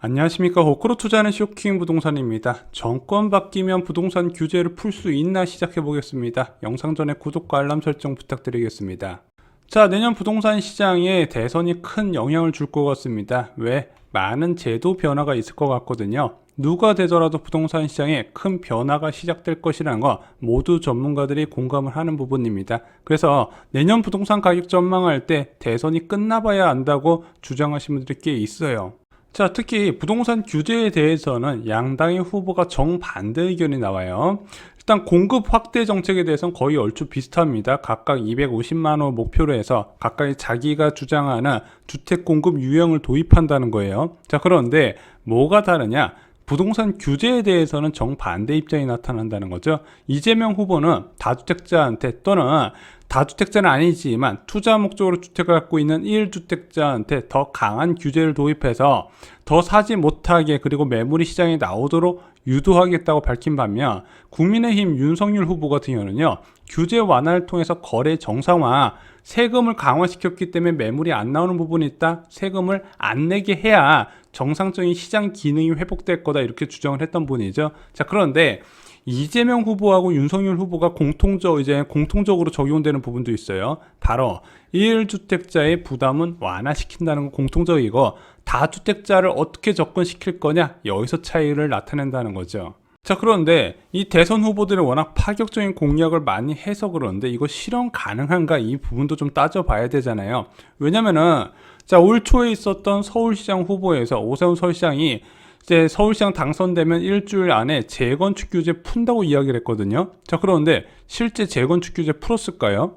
안녕하십니까. 호크로 투자하는 쇼킹 부동산입니다. 정권 바뀌면 부동산 규제를 풀 수 있나 시작해 보겠습니다. 영상 전에 구독과 알람 설정 부탁드리겠습니다. 자, 내년 부동산 시장에 대선이 큰 영향을 줄 것 같습니다. 왜? 많은 제도 변화가 있을 것 같거든요. 누가 되더라도 부동산 시장에 큰 변화가 시작될 것이라는 거 모두 전문가들이 공감을 하는 부분입니다. 그래서 내년 부동산 가격 전망할 때 대선이 끝나봐야 안다고 주장하시는 분들이 꽤 있어요. 자, 특히 부동산 규제에 대해서는 양당의 후보가 정반대 의견이 나와요. 일단 공급 확대 정책에 대해서는 거의 얼추 비슷합니다. 각각 250만 호 목표로 해서 각각 자기가 주장하는 주택 공급 유형을 도입한다는 거예요. 자, 그런데 뭐가 다르냐? 부동산 규제에 대해서는 정반대 입장이 나타난다는 거죠. 이재명 후보는 다주택자한테 또는 다주택자는 아니지만 투자 목적으로 주택을 갖고 있는 1주택자한테 더 강한 규제를 도입해서 더 사지 못하게 그리고 매물이 시장에 나오도록 유도하겠다고 밝힌 반면 국민의힘 윤석열 후보 같은 경우는요, 규제 완화를 통해서 거래 정상화, 세금을 강화시켰기 때문에 매물이 안 나오는 부분이 있다, 세금을 안 내게 해야 정상적인 시장 기능이 회복될 거다, 이렇게 주장을 했던 분이죠. 자, 그런데 이재명 후보하고 윤석열 후보가 공통적으로 적용되는 부분도 있어요. 바로 1주택자의 부담은 완화시킨다는 건 공통적이고, 다주택자를 어떻게 접근시킬 거냐, 여기서 차이를 나타낸다는 거죠. 자, 그런데 이 대선 후보들이 워낙 파격적인 공약을 많이 해서 그러는데 이거 실현 가능한가, 이 부분도 좀 따져봐야 되잖아요. 왜냐면은 자, 올 초에 있었던 서울시장 후보에서 오세훈 서울시장이 이제 서울시장 당선되면 일주일 안에 재건축 규제 푼다고 이야기를 했거든요. 자, 그런데 실제 재건축 규제 풀었을까요?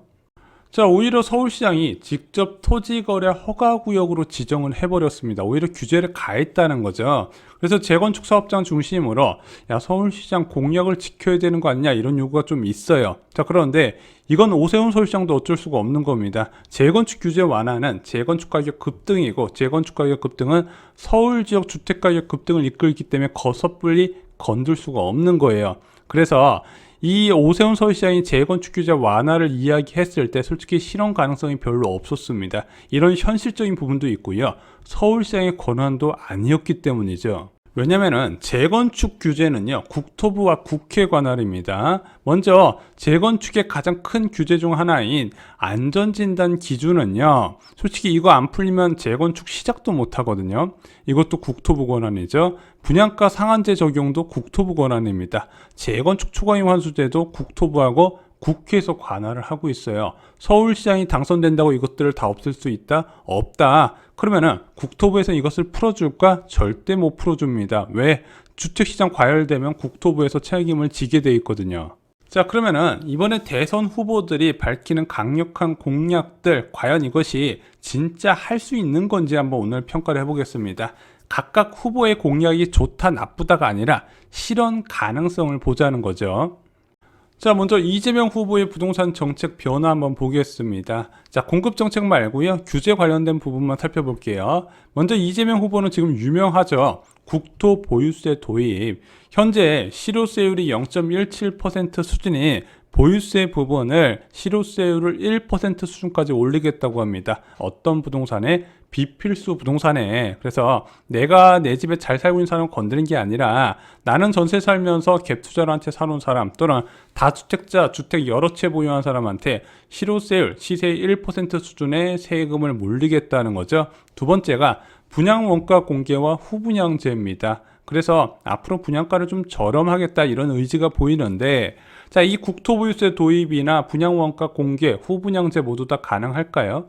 자, 오히려 서울시장이 직접 토지거래 허가구역으로 지정을 해버렸습니다. 오히려 규제를 가했다는 거죠. 그래서 재건축 사업장 중심으로 야, 서울시장 공약을 지켜야 되는 거 아니냐, 이런 요구가 좀 있어요. 자, 그런데 이건 오세훈 서울시장도 어쩔 수가 없는 겁니다. 재건축 규제 완화는 재건축 가격 급등이고, 재건축 가격 급등은 서울 지역 주택 가격 급등을 이끌기 때문에 섣불리 건들 수가 없는 거예요. 그래서 이 오세훈 서울시장이 재건축 규제 완화를 이야기했을 때 솔직히 실현 가능성이 별로 없었습니다. 이런 현실적인 부분도 있고요. 서울시장의 권한도 아니었기 때문이죠. 왜냐면은 재건축 규제는요, 국토부와 국회 관할입니다. 먼저 재건축의 가장 큰 규제 중 하나인 안전진단 기준은요, 솔직히 이거 안 풀리면 재건축 시작도 못 하거든요. 이것도 국토부 권한이죠. 분양가 상한제 적용도 국토부 권한입니다. 재건축 초과임 환수제도 국토부하고 국회에서 관할을 하고 있어요. 서울시장이 당선된다고 이것들을 다 없앨 수 있다? 없다. 그러면은 국토부에서 이것을 풀어줄까? 절대 못 풀어줍니다. 왜? 주택시장 과열되면 국토부에서 책임을 지게 돼 있거든요. 자, 그러면은 이번에 대선 후보들이 밝히는 강력한 공약들, 과연 이것이 진짜 할 수 있는 건지 한번 오늘 평가를 해보겠습니다. 각각 후보의 공약이 좋다 나쁘다가 아니라 실현 가능성을 보자는 거죠. 자, 먼저 이재명 후보의 부동산 정책 변화 한번 보겠습니다. 자, 공급 정책 말고요, 규제 관련된 부분만 살펴볼게요. 먼저 이재명 후보는 지금 유명하죠. 국토 보유세 도입. 현재 실효세율이 0.17% 수준인 보유세 부분을 실효세율을 1% 수준까지 올리겠다고 합니다. 어떤 부동산에? 비필수 부동산에. 그래서 내가 내 집에 잘 살고 있는 사람 건드린 게 아니라 나는 전세 살면서 갭 투자를 한 채 사놓은 사람 또는 다주택자 주택 여러 채 보유한 사람한테 실효세율 시세의 1% 수준의 세금을 물리겠다는 거죠. 두 번째가 분양원가 공개와 후분양제입니다. 그래서 앞으로 분양가를 좀 저렴하겠다, 이런 의지가 보이는데, 자, 이 국토보유세 도입이나 분양원가 공개, 후분양제 모두 다 가능할까요?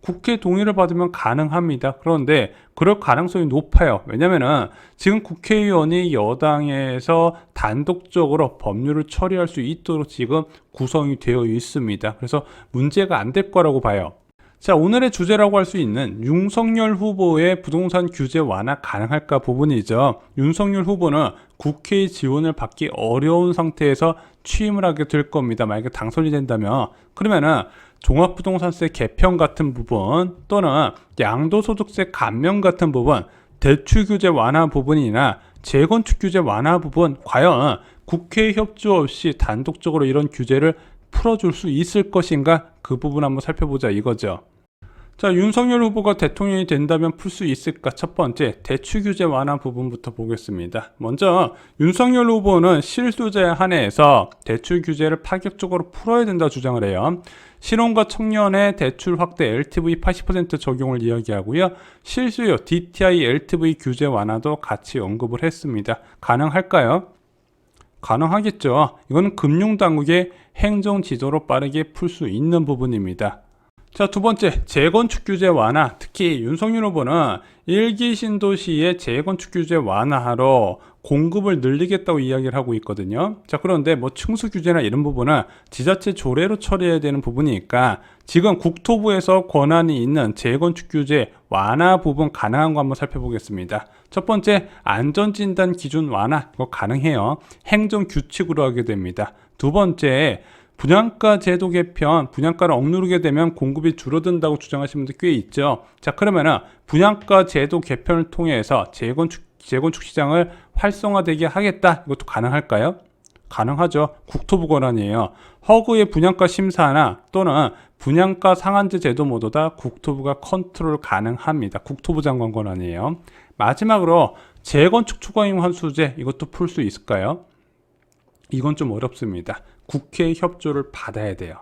국회 동의를 받으면 가능합니다. 그런데 그럴 가능성이 높아요. 왜냐면은 지금 국회의원이 여당에서 단독적으로 법률을 처리할 수 있도록 지금 구성이 되어 있습니다. 그래서 문제가 안 될 거라고 봐요. 자, 오늘의 주제라고 할 수 있는 윤석열 후보의 부동산 규제 완화 가능할까 부분이죠. 윤석열 후보는 국회의 지원을 받기 어려운 상태에서 취임을 하게 될 겁니다. 만약에 당선이 된다면. 그러면은 종합부동산세 개편 같은 부분 또는 양도소득세 감면 같은 부분, 대출 규제 완화 부분이나 재건축 규제 완화 부분, 과연 국회 협조 없이 단독적으로 이런 규제를 풀어줄 수 있을 것인가, 그 부분 한번 살펴보자 이거죠. 자, 윤석열 후보가 대통령이 된다면 풀 수 있을까? 첫 번째, 대출 규제 완화 부분부터 보겠습니다. 먼저 윤석열 후보는 실수요자에 한해서 대출 규제를 파격적으로 풀어야 된다 주장을 해요. 신혼과 청년의 대출 확대 LTV 80% 적용을 이야기하고요. 실수요 DTI LTV 규제 완화도 같이 언급을 했습니다. 가능할까요? 가능하겠죠. 이거는 금융당국의 행정 지도로 빠르게 풀 수 있는 부분입니다. 자, 두 번째, 재건축 규제 완화. 특히 윤석열 후보는 1기 신도시의 재건축 규제 완화하러 공급을 늘리겠다고 이야기를 하고 있거든요. 자, 그런데 뭐 층수 규제나 이런 부분은 지자체 조례로 처리해야 되는 부분이니까 지금 국토부에서 권한이 있는 재건축 규제 완화 부분 가능한 거 한번 살펴보겠습니다. 첫 번째, 안전진단 기준 완화. 이거 가능해요. 행정 규칙으로 하게 됩니다. 두 번째, 분양가 제도 개편, 분양가를 억누르게 되면 공급이 줄어든다고 주장하시는 분들 꽤 있죠. 자, 그러면은 분양가 제도 개편을 통해서 재건축 시장을 활성화되게 하겠다. 이것도 가능할까요? 가능하죠. 국토부 권한이에요. 허구의 분양가 심사나 또는 분양가 상한제 제도 모두 다 국토부가 컨트롤 가능합니다. 국토부 장관 권한이에요. 마지막으로 재건축 초과임 환수제, 이것도 풀 수 있을까요? 이건 좀 어렵습니다. 국회 협조를 받아야 돼요.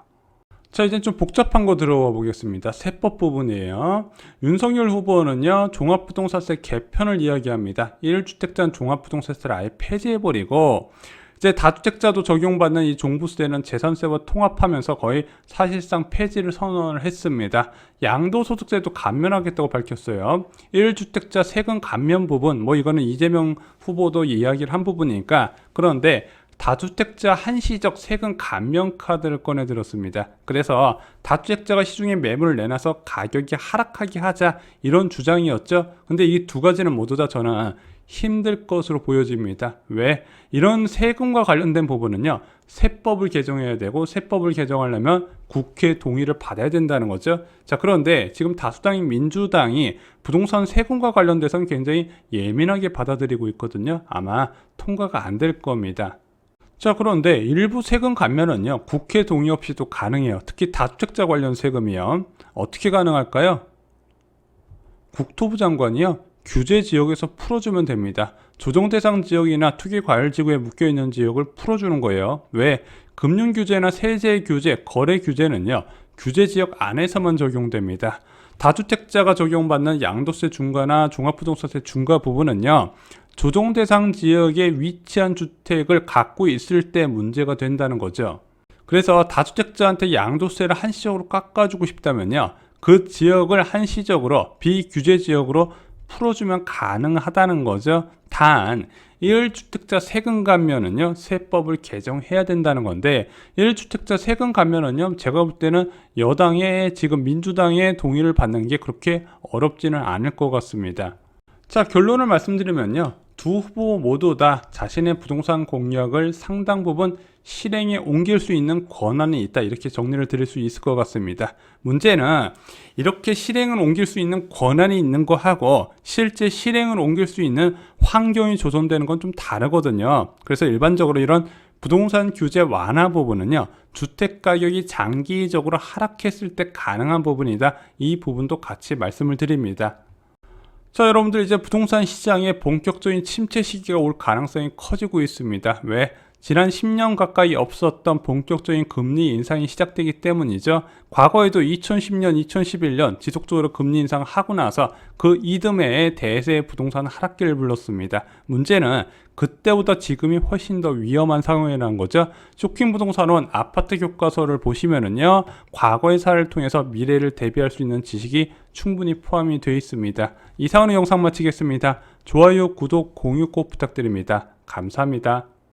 자, 이제 좀 복잡한 거 들어와 보겠습니다. 세법 부분이에요. 윤석열 후보는요, 종합부동산세 개편을 이야기합니다. 1주택자는 종합부동산세를 아예 폐지해버리고 이제 다주택자도 적용받는 이 종부세는 재산세와 통합하면서 거의 사실상 폐지를 선언을 했습니다. 양도소득세도 감면하겠다고 밝혔어요. 1주택자 세금 감면 부분, 뭐 이거는 이재명 후보도 이야기를 한 부분이니까. 그런데 다주택자 한시적 세금 감면 카드를 꺼내 들었습니다. 그래서 다주택자가 시중에 매물을 내놔서 가격이 하락하게 하자, 이런 주장이었죠. 근데 이 두 가지는 모두 다 저는 힘들 것으로 보여집니다. 왜? 이런 세금과 관련된 부분은요, 세법을 개정해야 되고, 세법을 개정하려면 국회 동의를 받아야 된다는 거죠. 자, 그런데 지금 다수당인 민주당이 부동산 세금과 관련돼서는 굉장히 예민하게 받아들이고 있거든요. 아마 통과가 안 될 겁니다. 자, 그런데 일부 세금 감면은요, 국회 동의 없이도 가능해요. 특히 다주택자 관련 세금이요. 어떻게 가능할까요? 국토부 장관이요, 규제 지역에서 풀어주면 됩니다. 조정 대상 지역이나 투기 과열 지구에 묶여 있는 지역을 풀어주는 거예요. 왜? 금융 규제나 세제 규제, 거래 규제는요, 규제 지역 안에서만 적용됩니다. 다주택자가 적용받는 양도세 중과나 종합부동산세 중과 부분은요, 조정 대상 지역에 위치한 주택을 갖고 있을 때 문제가 된다는 거죠. 그래서 다주택자한테 양도세를 한시적으로 깎아주고 싶다면요, 그 지역을 한시적으로 비규제 지역으로 풀어주면 가능하다는 거죠. 단 1주택자 세금 감면은요, 세법을 개정해야 된다는 건데, 1주택자 세금 감면은요, 제가 볼 때는 여당의 지금 민주당의 동의를 받는 게 그렇게 어렵지는 않을 것 같습니다. 자, 결론을 말씀드리면요, 두 후보 모두 다 자신의 부동산 공약을 상당 부분 실행에 옮길 수 있는 권한이 있다, 이렇게 정리를 드릴 수 있을 것 같습니다. 문제는 이렇게 실행을 옮길 수 있는 권한이 있는 거하고 실제 실행을 옮길 수 있는 환경이 조성되는 건 좀 다르거든요. 그래서 일반적으로 이런 부동산 규제 완화 부분은요, 주택 가격이 장기적으로 하락했을 때 가능한 부분이다, 이 부분도 같이 말씀을 드립니다. 자, 여러분들, 이제 부동산 시장에 본격적인 침체 시기가 올 가능성이 커지고 있습니다. 왜? 지난 10년 가까이 없었던 본격적인 금리 인상이 시작되기 때문이죠. 과거에도 2010년, 2011년 지속적으로 금리 인상하고 나서 그 이듬해에 대세 부동산 하락기를 불렀습니다. 문제는 그때보다 지금이 훨씬 더 위험한 상황이라는 거죠. 쇼킹 부동산원 아파트 교과서를 보시면은요, 과거의 사례를 통해서 미래를 대비할 수 있는 지식이 충분히 포함이 되어 있습니다. 이상으로 영상 마치겠습니다. 좋아요, 구독, 공유 꼭 부탁드립니다. 감사합니다.